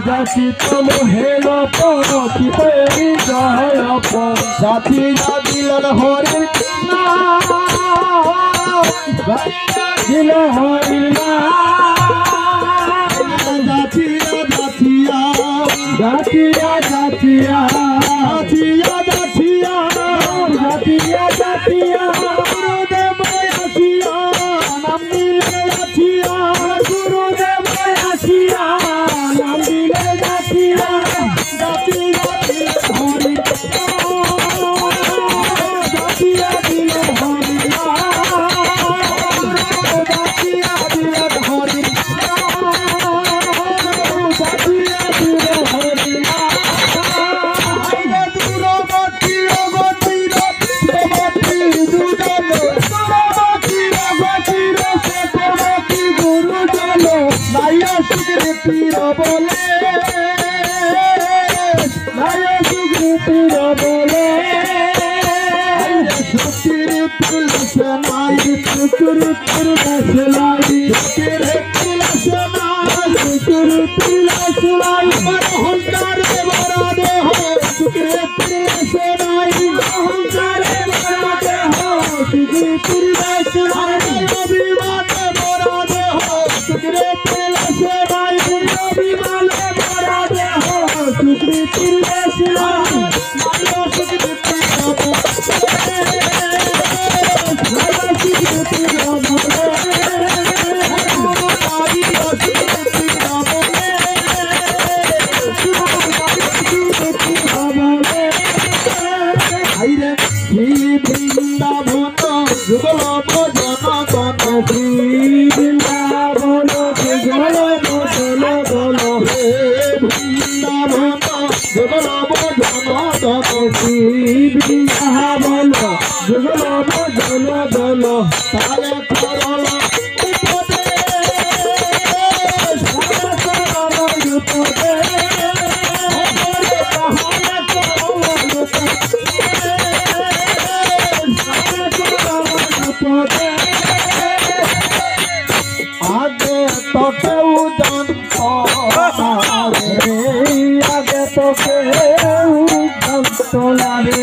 যাচিত হেল পতিতে জয় সাথী দিলেন হরি দিল হরি জাতিয়া জাতিয়া জাতিয়া জাতিয়া জাতিয়া জাতিয়া জাতিয়া জাতিয়া গুরুদেব আসিয়া নাম দিলে জাতিয়া গুরুদেব আসিয়া নাম দিলে জাতিয়া জাতিয়া দিল হরি জাতিয়া দিল হরি জাতিয়া দিল হরি জাতিয়া দিল হরি সুগ্রীতির বলে সুগ্রীতির বলে সুগ্রীতির সেনাই সুগ্রীতির সেনাই সুগ্রীতির সেনাই সুগ্রীতির সেনাই অহংকার বড় দেহ সুগ্রীতির সেনাই অহংকার বড় দেহ সুগ্রীতির সেনাই অভিমান বড় দেহ সুগ্রীতির সেনাই অভিমান বড় দেহ সুগ্রীতির সেনাই বৃন্দাবন যুগল জনগণ বৃন্দাবন যুগল বৃন্দাবন যুগল জনগণ বৃন্দাবন যুগল জনগণ তালে করল আগে তো কেউ জানত আগে তো কেউ জানত না রে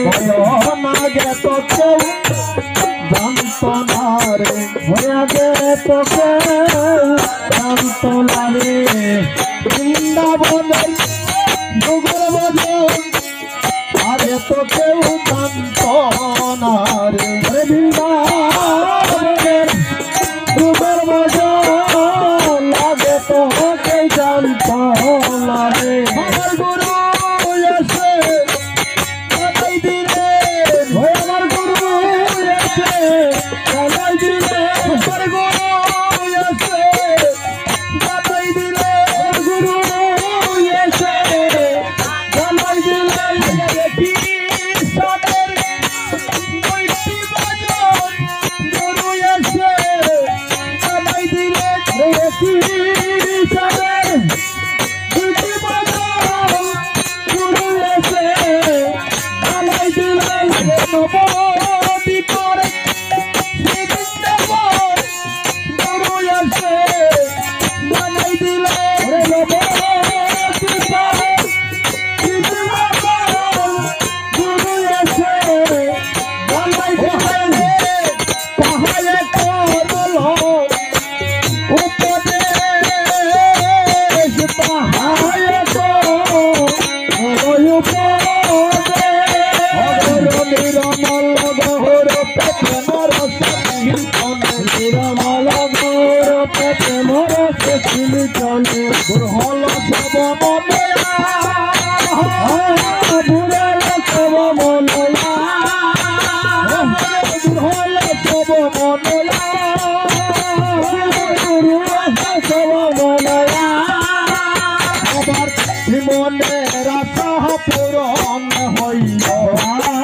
আগে তো কেউ জানত না রে আগে তো কেউ জানত না রে বৃন্দাবনের যুগল ভজন আগে তো কেউ জানত না রে বৃন্দাবনের যুগল ভজন লাগে তো কে জানত না রে আমার গুরু এসে জানাই দিলে আমার গুরু এসে জানাই দিলে আমার গুরু এসে জানাই দিলে গুরু এসে জানাই দিলে দেখি সাদের বৈঠি বাজন গুরু এসে জানাই দিলে দেখি সাদের বৈঠি বাজন গুরু এসে জানাই দিলে নবদ্বীপে করে বৃন্দাবন গুরু এসে জানাই দিলে নবদ্বীপে বৃন্দাবন গুরু এসে জানাই দিলে পাহাড়ে করল উপদেশ পাহাড়ে করল উপদেশ নিরমল গহর পেটে মরস নিরমল গহর পেটে মরস চিলিচনে বুড়হল সব মনয়া বুড়হল সব মনয়া বুড়হল সব মনয়া বুড়হল সব মনয়া আবার মনের আশা পূরণ হইল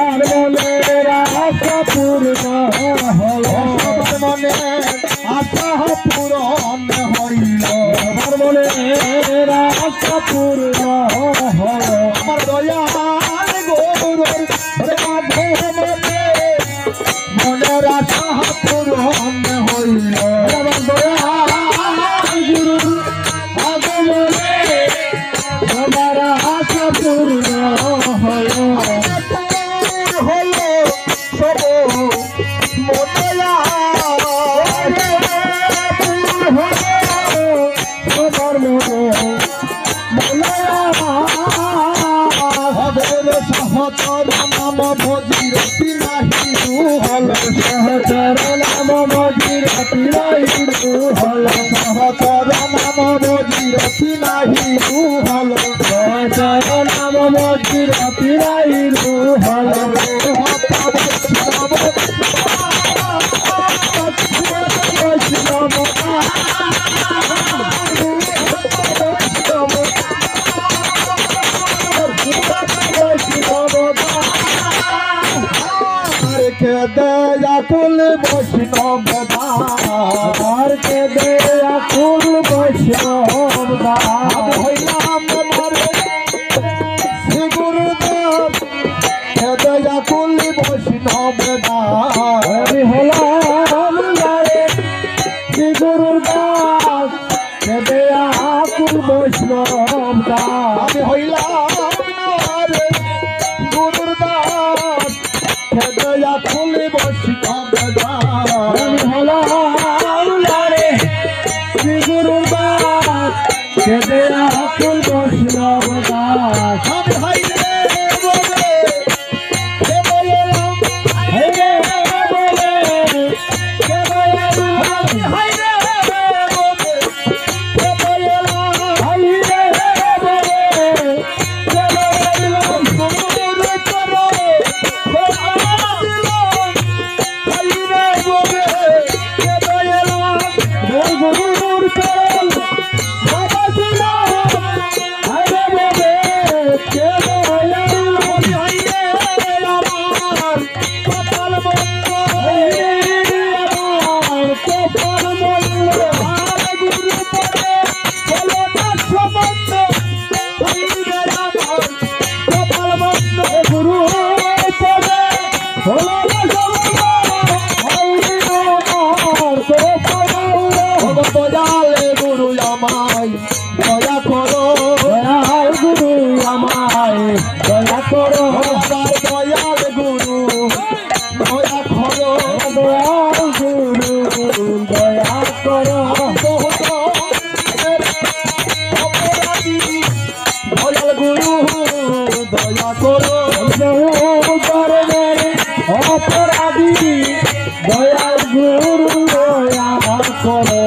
আর মনের আশা পূর্ণ হল মনের আশা পূরণ হইল আমার মনের আশা পূর্ণ হল আমার দয়াল গৌরর মাধ্যমে মনের আশা পূরণ হইল আমার দয়াল গুরুর আগমনে নাহি হল সহচর নাম মজিরতি নাহি হল সহচর নাম মজিরতি নাহি হল সহচর নাম মজিরতি নাহি হল के दया कुल वैष्णव दार के दया कुल वैष्णव दार भैयाम मारे श्री गुरुदेव के दया कुल वैष्णव दार हलाम मारे श्री गुरुदास के दया कुल वैष्णव दार हलाम मारे गुरुदास दया कुल वैष्णव दार हलारे श्री गुरुदास के दया कुल वैष्णव दास हम भाई रे बोले के बोले हे रे बोले के बोले भाई रे बोले के बोले भाई रे बोले के बोले करो गुरु আমায় দয়া করো দয়াল গুরু আমায় দয়া করো দয়াল গুরু দয়া করো দয়াল গুরু দয়া করো অপরাধী দয়াল গুরু দয়া করো অপরাধী দয়াল গুরু দয়া করো